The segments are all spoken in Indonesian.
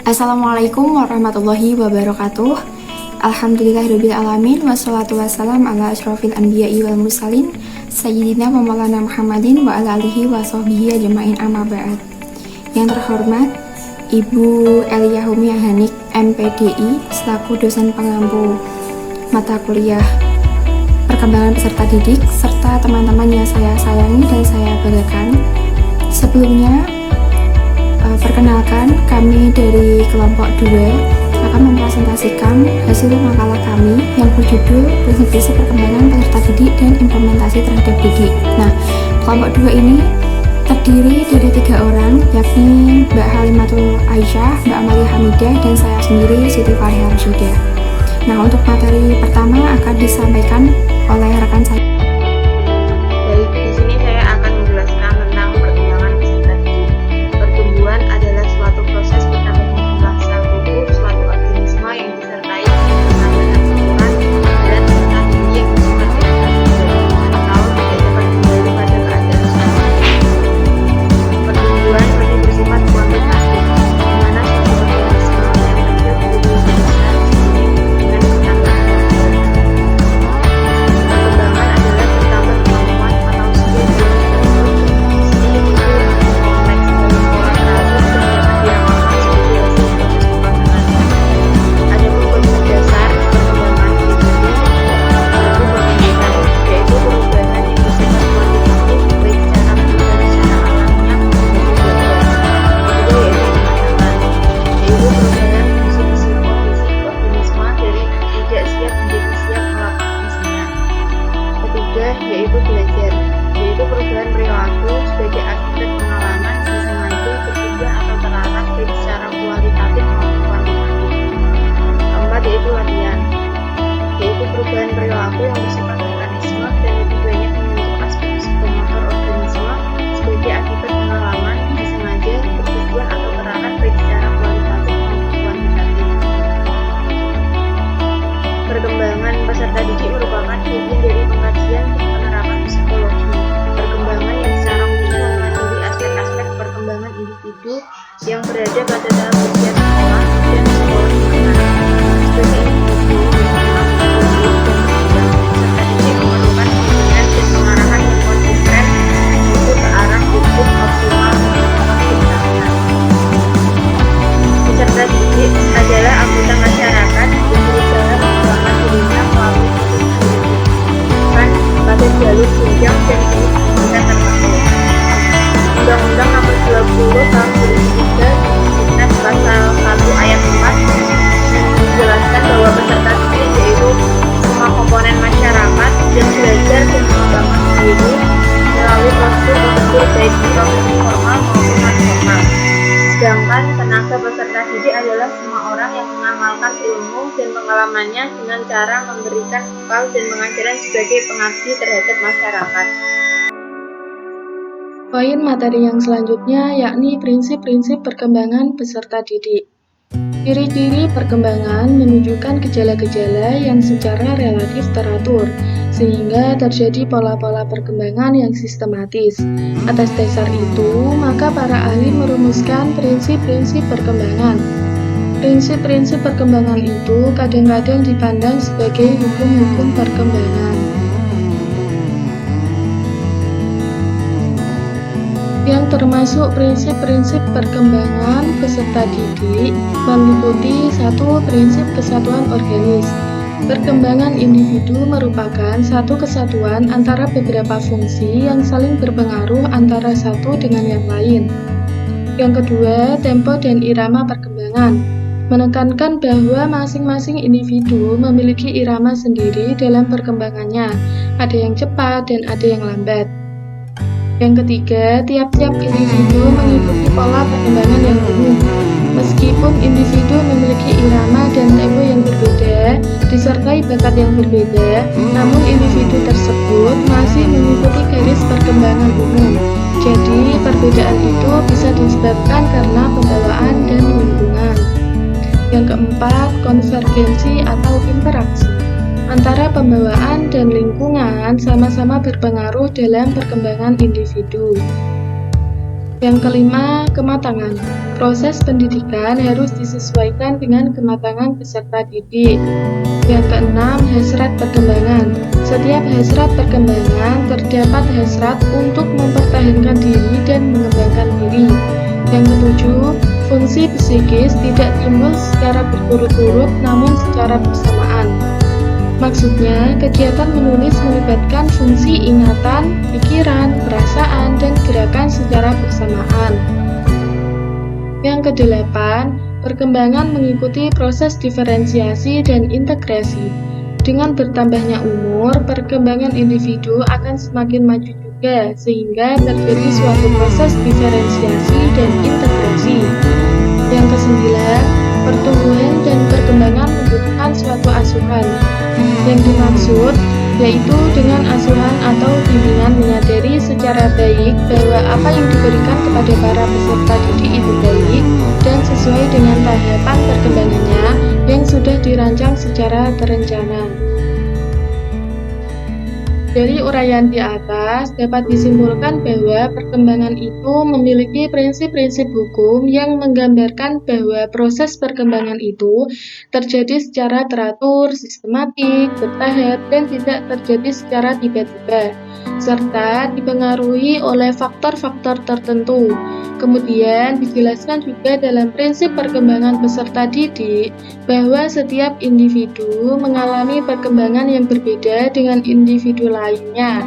Assalamualaikum warahmatullahi wabarakatuh. Alhamdulillahirabbil alamin wassalatu wassalam ala asyrofil anbiya'i wal mursalin sayyidina wa maulana Muhammadin wa ala alihi wa sahbihi ajma'in amma ba'd. Yang terhormat Ibu Eliahumi Hanik MPDI selaku dosen pengampu mata kuliah perkembangan peserta didik serta teman-teman yang saya sayangi dan saya banggakan. Sebelumnya perkenalkan, kami dari kelompok 2 akan mempresentasikan hasil makalah kami yang berjudul Prinsip-prinsip perkembangan peserta didik dan implementasi terhadap didik. Nah, kelompok 2 ini terdiri dari 3 orang, yakni Mbak Halimatul Aisyah, Mbak Amalia Hamidah, dan saya sendiri, Siti Fariha Rasyidah. Nah, untuk materi pertama akan disampaikan oleh rekan saya. Baik, di sini saya akan menjelaskan tentang perkembangan peserta didik. Pertumbuhan adalah suatu proses bertambahnya jumlah sel tubuh suatu organisme yang disertai pertambahan ukuran berat peserta didik yang bersifat tidak atau tidak dapat kembali pada keadaan semula. Pertumbuhan berarti bersifat kuantitatif, di mana suatu organisme yang kecil menjadi lebih besar seiring dengan pertambahan berat. Perkembangan adalah bertambah kemampuan atau skill dalam berinteraksi itu yang lebih kompleks dalam pola kasus yang dapat diramalkan sebagai hasil proses pembangunan. Adapun konsep dasar perkembangan individu berlaku berkaitan, yaitu perubahan yang bersifat kuantitatif baik secara fisik dan secara alamiah maupun biologis. Kedua yaitu kematangan, yaitu perubahan fungsi-fungsi organisme dari tidak siap menjadi siap melakukan fungsinya. Ketiga yaitu belajar, yaitu perubahan perilaku sebagai akibat pengalaman disengaja, bertujuan atau terarah baik secara kualitatif maupun kuantitatif. Keempat yaitu latihan, yaitu perubahan perilaku yang bersifat mekanisme dan lebih banyak menyentuh aspek psikomotor organisme sebagai akibat pengalaman disengaja, bertujuan atau terarah baik secara kualitatif maupun kuantitatif. Perkembangan peserta didik merupakan bagian dari pengkajian dan penerapan psikologi perkembangan yang secara khusus mempelajari aspek-aspek perkembangan individu yang berada pada tahap usia sekolah dan psikologi perkembangan. Sebagai individu yang memang tumbuh dan berkembang, peserta didik memerlukan bimbingan dan pengarahan yang konsisten untuk ke arah hidup optimal menggunakan kebijaksanaan. Peserta didik adalah anggota masyarakat yang berusaha mengembangkan dirinya melalui pendidikan pada jalur jenjang dan jenis pendidikan tertentu. Undang-Undang Nomor 20 Tahun 2003 Diknas Pasal 1 Ayat 4 menjelaskan bahwa peserta didik yaitu semua komponen masyarakat yang belajar dan mengembangkan diri melalui prosedur baik di profesi formal maupun non formal. Sedangkan tenaga peserta didik adalah semua orang yang mengamalkan ilmu dan pengalamannya dengan cara memberikan bekal dan pengajaran sebagai pengabdi terhadap masyarakat. Poin materi yang selanjutnya yakni prinsip-prinsip perkembangan peserta didik. Ciri-ciri perkembangan menunjukkan gejala-gejala yang secara relatif teratur, sehingga terjadi pola-pola perkembangan yang sistematis. Atas dasar itu, maka para ahli merumuskan prinsip-prinsip perkembangan. Prinsip-prinsip perkembangan itu kadang-kadang dipandang sebagai hukum-hukum perkembangan. Yang termasuk prinsip-prinsip perkembangan peserta didik meliputi 1. Prinsip kesatuan organis. Perkembangan individu merupakan satu kesatuan antara beberapa fungsi yang saling berpengaruh antara satu dengan yang lain. Yang kedua, tempo dan irama perkembangan. Menekankan bahwa masing-masing individu memiliki irama sendiri dalam perkembangannya. Ada yang cepat dan ada yang lambat. Yang ketiga, tiap-tiap individu mengikuti pola perkembangan yang umum. Meskipun individu memiliki irama dan tempo yang berbeda, disertai bakat yang berbeda, namun individu tersebut masih mengikuti garis perkembangan umum. Jadi, perbedaan itu bisa disebabkan karena pembawaan dan lingkungan. Yang keempat, konvergensi atau interaksi. Antara pembawaan dan lingkungan sama-sama berpengaruh dalam perkembangan individu. Yang kelima, kematangan. Proses pendidikan harus disesuaikan dengan kematangan peserta didik. Yang keenam, hasrat perkembangan. Setiap hasrat perkembangan terdapat hasrat untuk mempertahankan diri dan mengembangkan diri. Yang ketujuh, fungsi psikis tidak timbul secara berturut-turut namun secara bersamaan. Maksudnya, kegiatan menulis melibatkan fungsi ingatan, pikiran, perasaan, dan gerakan secara bersamaan. Yang kedelapan, perkembangan mengikuti proses diferensiasi dan integrasi. Dengan bertambahnya umur, perkembangan individu akan semakin maju juga, sehingga terjadi suatu proses diferensiasi dan integrasi. Yang kesembilan, pertumbuhan dan perkembangan membutuhkan suatu asuhan. Yang dimaksud yaitu dengan asuhan atau bimbingan menyadari secara baik bahwa apa yang diberikan kepada para peserta didik itu baik dan sesuai dengan tahapan perkembangannya yang sudah dirancang secara terencana. Dari uraian di atas dapat disimpulkan bahwa perkembangan itu memiliki prinsip-prinsip hukum yang menggambarkan bahwa proses perkembangan itu terjadi secara teratur, sistematik, bertahap, dan tidak terjadi secara tiba-tiba, serta dipengaruhi oleh faktor-faktor tertentu. Kemudian dijelaskan juga dalam prinsip perkembangan peserta didik bahwa setiap individu mengalami perkembangan yang berbeda dengan individu lainnya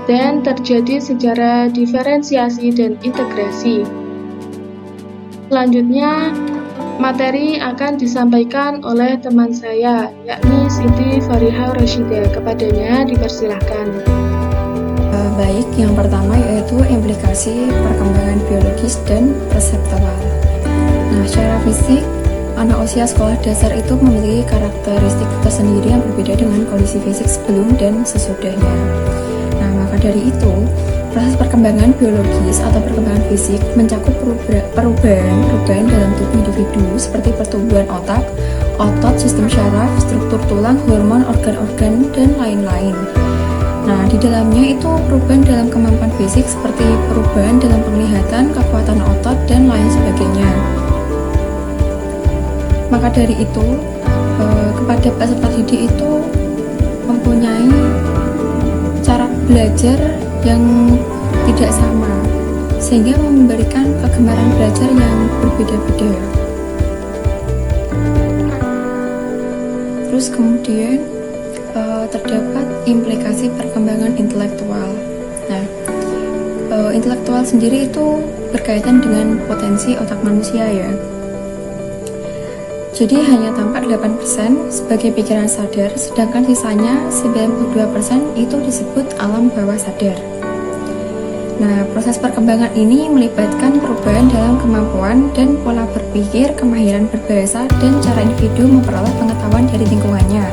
dan terjadi secara diferensiasi dan integrasi. Selanjutnya, materi akan disampaikan oleh teman saya, yakni Siti Fariha Rashida. Kepadanya dipersilahkan. Baik, yang pertama yaitu implikasi perkembangan biologis dan perseptual. Nah, secara fisik, anak usia sekolah dasar itu memiliki karakteristik tersendiri yang berbeda dengan kondisi fisik sebelum dan sesudahnya. Nah, maka dari itu, proses perkembangan biologis atau perkembangan fisik mencakup perubahan dalam tubuh individu seperti pertumbuhan otak, otot, sistem syaraf, struktur tulang, hormon, organ-organ, dan lain-lain. Nah, di dalamnya itu perubahan dalam kemampuan fisik seperti perubahan dalam penglihatan, kekuatan otot, dan lain sebagainya. Maka dari itu, kepada peserta didik itu mempunyai cara belajar yang tidak sama, sehingga memberikan kegemaran belajar yang berbeda-beda. Terus kemudian terdapat implikasi perkembangan intelektual. Nah, intelektual sendiri itu berkaitan dengan potensi otak manusia ya. Jadi hanya tampak 8% sebagai pikiran sadar, sedangkan sisanya 92% itu disebut alam bawah sadar. Nah, proses perkembangan ini melibatkan perubahan dalam kemampuan dan pola berpikir, kemahiran berbahasa, dan cara individu memperoleh pengetahuan dari lingkungannya.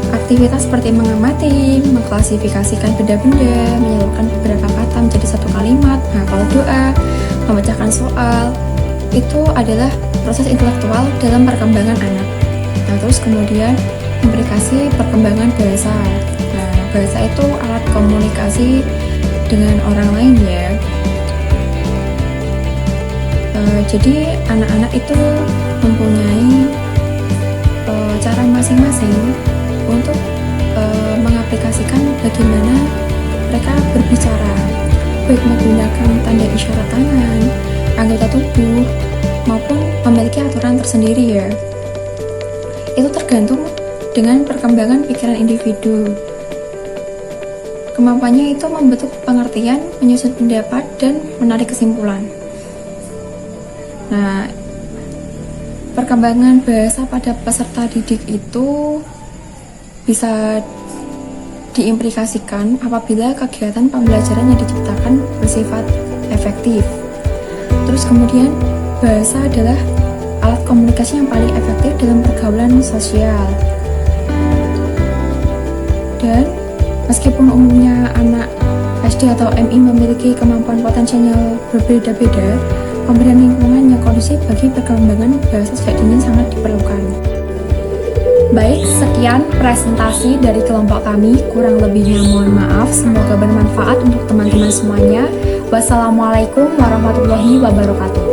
Aktivitas seperti mengamati, mengklasifikasikan benda-benda, menyalurkan beberapa kata menjadi satu kalimat, menghafal doa, memecahkan soal, itu adalah proses intelektual dalam perkembangan anak. Nah, terus kemudian implikasi perkembangan bahasa. Nah, bahasa itu alat komunikasi dengan orang lain ya. Jadi anak-anak itu mempunyai cara masing-masing untuk mengaplikasikan bagaimana mereka berbicara, baik menggunakan tanda isyarat tangan, anggota tubuh, maupun memiliki aturan tersendiri ya. Itu tergantung dengan perkembangan pikiran individu. Kemampuannya itu membentuk pengertian, menyusun pendapat, dan menarik kesimpulan. Nah, perkembangan bahasa pada peserta didik itu bisa diimplikasikan apabila kegiatan pembelajaran yang diciptakan bersifat efektif. Terus kemudian, bahasa adalah alat komunikasi yang paling efektif dalam pergaulan sosial. Dan meskipun umumnya anak SD atau MI memiliki kemampuan potensial berbeda-beda, pemberian lingkungan yang kondusif bagi perkembangan bahasa sejak dini sangat diperlukan. Baik, sekian presentasi dari kelompok kami. Kurang lebihnya mohon maaf. Semoga bermanfaat untuk teman-teman semuanya. Wassalamualaikum warahmatullahi wabarakatuh.